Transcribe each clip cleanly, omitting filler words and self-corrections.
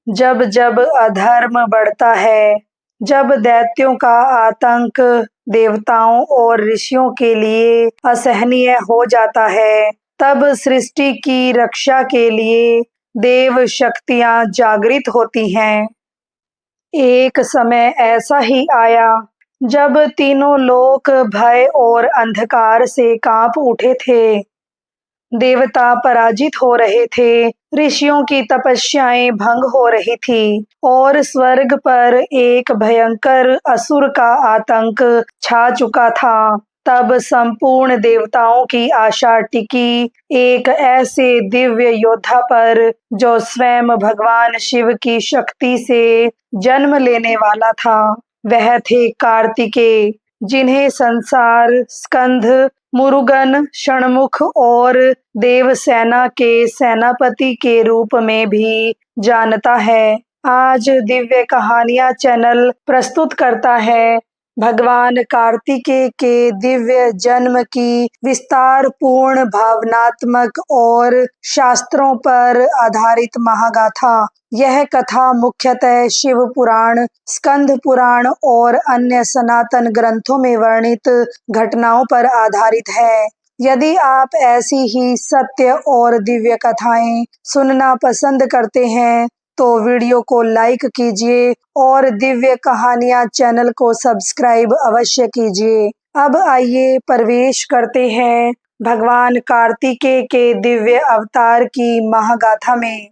जब जब अधर्म बढ़ता है, जब दैत्यों का आतंक देवताओं और ऋषियों के लिए असहनीय हो जाता है, तब सृष्टि की रक्षा के लिए देव शक्तियां जागृत होती हैं। एक समय ऐसा ही आया जब तीनों लोक भय और अंधकार से कांप उठे थे। देवता पराजित हो रहे थे, ऋषियों की तपस्याएं भंग हो रही थी और स्वर्ग पर एक भयंकर असुर का आतंक छा चुका था। तब संपूर्ण देवताओं की आशा टिकी एक ऐसे दिव्य योद्धा पर जो स्वयं भगवान शिव की शक्ति से जन्म लेने वाला था। वह थे कार्तिकेय, जिन्हें संसार स्कंध, मुरुगन, षणमुख और देवसेना के सेनापति के रूप में भी जानता है। आज दिव्य कहानियां चैनल प्रस्तुत करता है भगवान कार्तिकेय के दिव्य जन्म की विस्तार पूर्ण भावनात्मक और शास्त्रों पर आधारित महागाथा। यह कथा मुख्यतः शिव पुराण, स्कंद पुराण और अन्य सनातन ग्रंथों में वर्णित घटनाओं पर आधारित है। यदि आप ऐसी ही सत्य और दिव्य कथाएं सुनना पसंद करते हैं तो वीडियो को लाइक कीजिए और दिव्य कहानियां चैनल को सब्सक्राइब अवश्य कीजिए। अब आइए प्रवेश करते हैं भगवान कार्तिकेय के दिव्य अवतार की महागाथा में।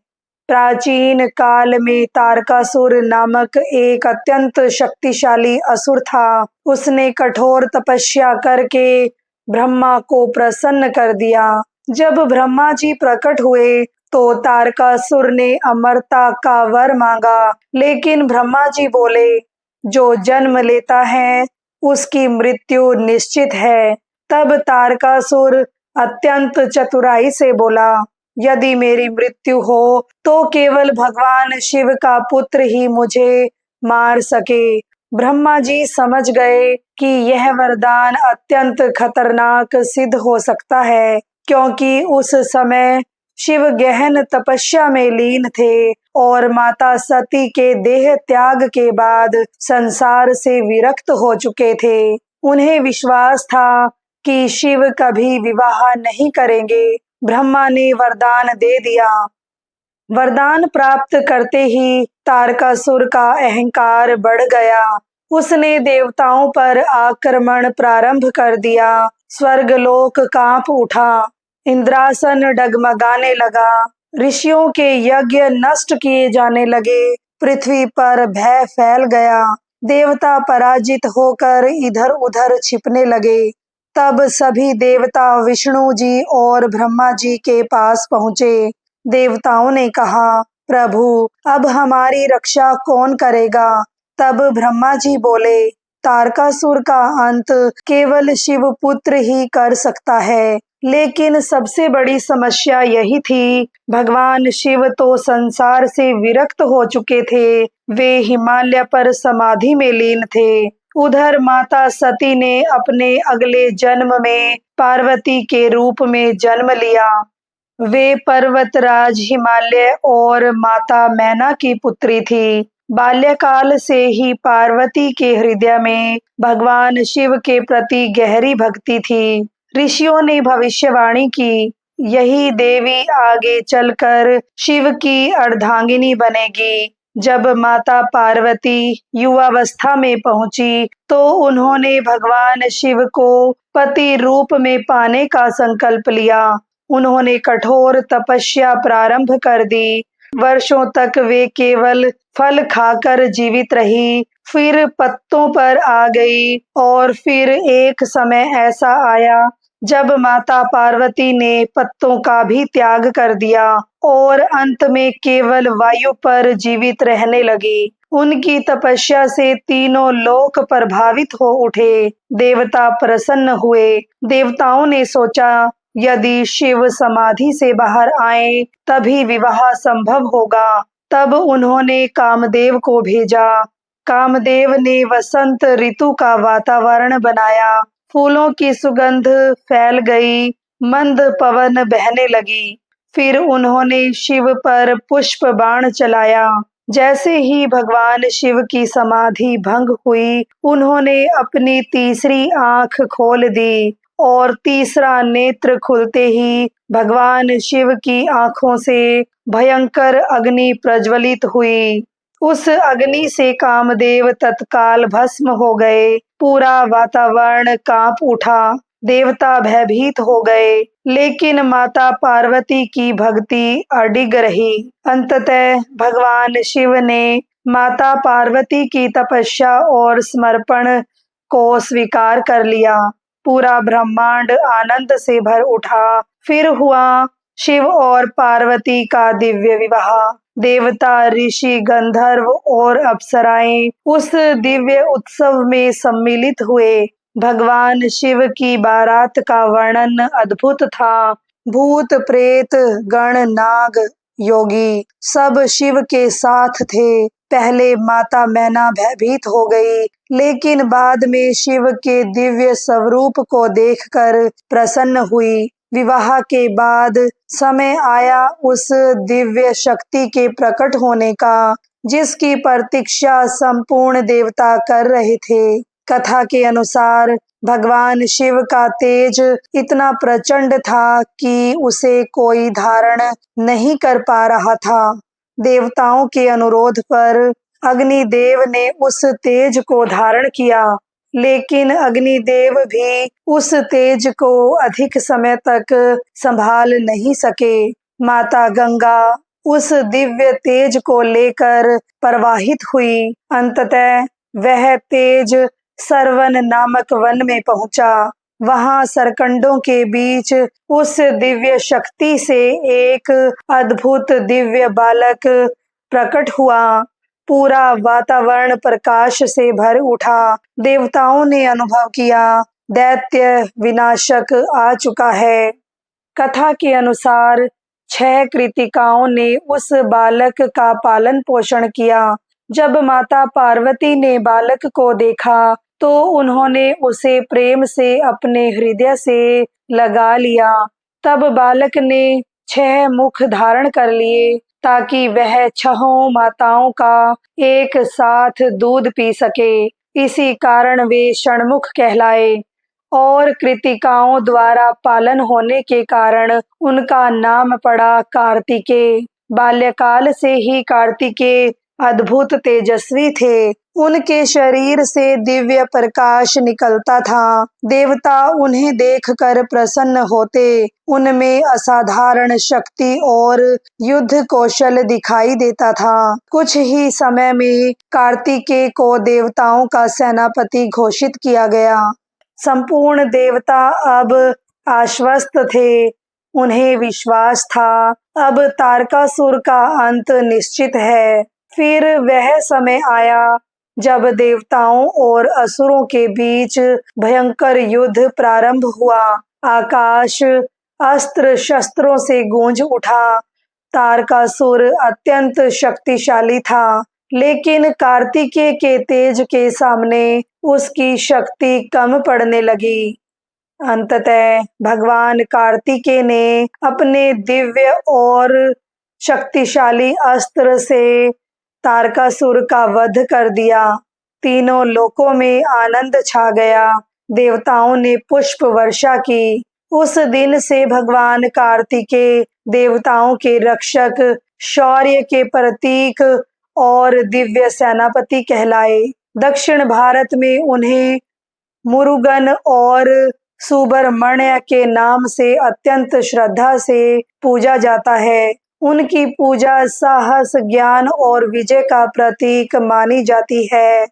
प्राचीन काल में तारकासुर नामक एक अत्यंत शक्तिशाली असुर था। उसने कठोर तपस्या करके ब्रह्मा को प्रसन्न कर दिया। जब ब्रह्मा जी प्रकट हुए तो तारकासुर ने अमरता का वर मांगा, लेकिन ब्रह्मा जी बोले, जो जन्म लेता है उसकी मृत्यु निश्चित है। तब तारकासुर अत्यंत चतुराई से बोला, यदि मेरी मृत्यु हो तो केवल भगवान शिव का पुत्र ही मुझे मार सके। ब्रह्मा जी समझ गए कि यह वरदान अत्यंत खतरनाक सिद्ध हो सकता है, क्योंकि उस समय शिव गहन तपस्या में लीन थे और माता सती के देह त्याग के बाद संसार से विरक्त हो चुके थे। उन्हें विश्वास था कि शिव कभी विवाह नहीं करेंगे। ब्रह्मा ने वरदान दे दिया। वरदान प्राप्त करते ही तारकासुर का अहंकार बढ़ गया। उसने देवताओं पर आक्रमण प्रारंभ कर दिया। स्वर्गलोक कांप उठा, इंद्रासन डगमगाने लगा, ऋषियों के यज्ञ नष्ट किए जाने लगे, पृथ्वी पर भय फैल गया। देवता पराजित होकर इधर उधर छिपने लगे। तब सभी देवता विष्णु जी और ब्रह्मा जी के पास पहुंचे। देवताओं ने कहा, प्रभु, अब हमारी रक्षा कौन करेगा? तब ब्रह्मा जी बोले, तारकासुर का अंत केवल शिव पुत्र ही कर सकता है। लेकिन सबसे बड़ी समस्या यही थी, भगवान शिव तो संसार से विरक्त हो चुके थे। वे हिमालय पर समाधि में लीन थे। उधर माता सती ने अपने अगले जन्म में पार्वती के रूप में जन्म लिया। वे पर्वतराज हिमालय और माता मैना की पुत्री थी। बाल्यकाल से ही पार्वती के हृदय में भगवान शिव के प्रति गहरी भक्ति थी। ऋषियों ने भविष्यवाणी की, यही देवी आगे चलकर शिव की अर्धांगिनी बनेगी। जब माता पार्वती युवावस्था में पहुंची तो उन्होंने भगवान शिव को पति रूप में पाने का संकल्प लिया। उन्होंने कठोर तपस्या प्रारंभ कर दी। वर्षों तक वे केवल फल खाकर जीवित रही, फिर पत्तों पर आ गई और फिर एक समय ऐसा आया जब माता पार्वती ने पत्तों का भी त्याग कर दिया और अंत में केवल वायु पर जीवित रहने लगी। उनकी तपस्या से तीनों लोक प्रभावित हो उठे। देवता प्रसन्न हुए। देवताओं ने सोचा, यदि शिव समाधि से बाहर आए तभी विवाह संभव होगा। तब उन्होंने कामदेव को भेजा। कामदेव ने वसंत ऋतु का वातावरण बनाया। फूलों की सुगंध फैल गई, मंद पवन बहने लगी। फिर उन्होंने शिव पर पुष्प बाण चलाया। जैसे ही भगवान शिव की समाधि भंग हुई, उन्होंने अपनी तीसरी आंख खोल दी और तीसरा नेत्र खुलते ही भगवान शिव की आंखों से भयंकर अग्नि प्रज्वलित हुई। उस अग्नि से कामदेव तत्काल भस्म हो गए। पूरा वातावरण कांप उठा। देवता भयभीत हो गए, लेकिन माता पार्वती की भक्ति अडिग रही। अंततः भगवान शिव ने माता पार्वती की तपस्या और समर्पण को स्वीकार कर लिया। पूरा ब्रह्मांड आनंद से भर उठा। फिर हुआ शिव और पार्वती का दिव्य विवाह। देवता, ऋषि, गंधर्व और अप्सराएं उस दिव्य उत्सव में सम्मिलित हुए। भगवान शिव की बारात का वर्णन अद्भुत था। भूत, प्रेत, गण, नाग, योगी सब शिव के साथ थे। पहले माता मैना भयभीत हो गई, लेकिन बाद में शिव के दिव्य स्वरूप को देखकर प्रसन्न हुई। विवाह के बाद समय आया उस दिव्य शक्ति के प्रकट होने का, जिसकी प्रतीक्षा संपूर्ण देवता कर रहे थे। कथा के अनुसार भगवान शिव का तेज इतना प्रचंड था कि उसे कोई धारण नहीं कर पा रहा था। देवताओं के अनुरोध पर अग्निदेव ने उस तेज को धारण किया, लेकिन अग्निदेव भी उस तेज को अधिक समय तक संभाल नहीं सके। माता गंगा उस दिव्य तेज को लेकर प्रवाहित हुई। अंततः वह तेज सरवन नामक वन में पहुंचा। वहां सरकंडों के बीच उस दिव्य शक्ति से एक अद्भुत दिव्य बालक प्रकट हुआ। पूरा वातावरण प्रकाश से भर उठा। देवताओं ने अनुभव किया, दैत्य विनाशक आ चुका है। कथा के अनुसार 6 कृतिकाओं ने उस बालक का पालन पोषण किया। जब माता पार्वती ने बालक को देखा, तो उन्होंने उसे प्रेम से अपने हृदय से लगा लिया। तब बालक ने 6 मुख धारण कर लिए, ताकि वह 6 माताओं का एक साथ दूध पी सके। इसी कारण वे षणमुख कहलाए और कृतिकाओं द्वारा पालन होने के कारण उनका नाम पड़ा कार्तिकेय। बाल्यकाल से ही कार्तिकेय अद्भुत तेजस्वी थे। उनके शरीर से दिव्य प्रकाश निकलता था। देवता उन्हें देखकर प्रसन्न होते। उनमें असाधारण शक्ति और युद्ध कौशल दिखाई देता था। कुछ ही समय में कार्तिकेय को देवताओं का सेनापति घोषित किया गया। संपूर्ण देवता अब आश्वस्त थे। उन्हें विश्वास था, अब तारकासुर का अंत निश्चित है। फिर वह समय आया जब देवताओं और असुरों के बीच भयंकर युद्ध प्रारंभ हुआ। आकाश अस्त्र शस्त्रों से गूंज उठा। तारकासुर अत्यंत शक्तिशाली था, लेकिन कार्तिकेय के तेज के सामने उसकी शक्ति कम पड़ने लगी। अंततः भगवान कार्तिकेय ने अपने दिव्य और शक्तिशाली अस्त्र से तारकासुर का वध कर दिया। तीनों लोकों में आनंद छा गया। देवताओं ने पुष्प वर्षा की। उस दिन से भगवान कार्तिकेय देवताओं के रक्षक, शौर्य के प्रतीक और दिव्य सेनापति कहलाए। दक्षिण भारत में उन्हें मुरुगन और सुब्रमण्य के नाम से अत्यंत श्रद्धा से पूजा जाता है। उनकी पूजा साहस, ज्ञान और विजय का प्रतीक मानी जाती है।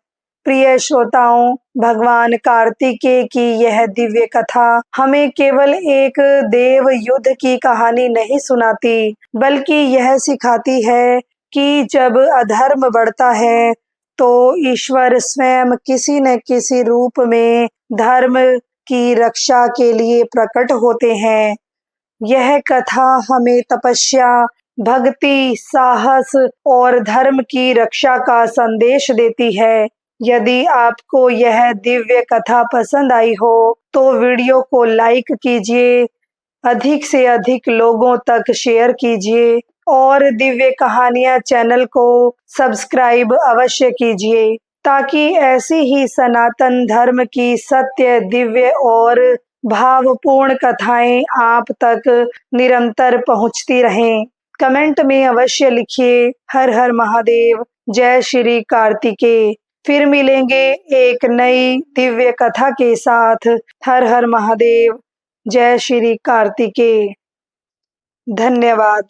प्रिय श्रोताओं, भगवान कार्तिकेय की यह दिव्य कथा हमें केवल एक देव युद्ध की कहानी नहीं सुनाती, बल्कि यह सिखाती है कि जब अधर्म बढ़ता है, तो ईश्वर स्वयं किसी न किसी रूप में धर्म की रक्षा के लिए प्रकट होते हैं। यह कथा हमें तपस्या, भक्ति, साहस और धर्म की रक्षा का संदेश देती है। यदि आपको यह दिव्य कथा पसंद आई हो, तो वीडियो को लाइक कीजिए, अधिक से अधिक लोगों तक शेयर कीजिए और दिव्य कहानियाँ चैनल को सब्सक्राइब अवश्य कीजिए ताकि ऐसी ही सनातन धर्म की सत्य, दिव्य और भावपूर्ण कथाएं आप तक निरंतर पहुंचती रहें। कमेंट में अवश्य लिखिए हर हर महादेव, जय श्री कार्तिकेय। फिर मिलेंगे एक नई दिव्य कथा के साथ। हर हर महादेव, जय श्री कार्तिकेय। धन्यवाद।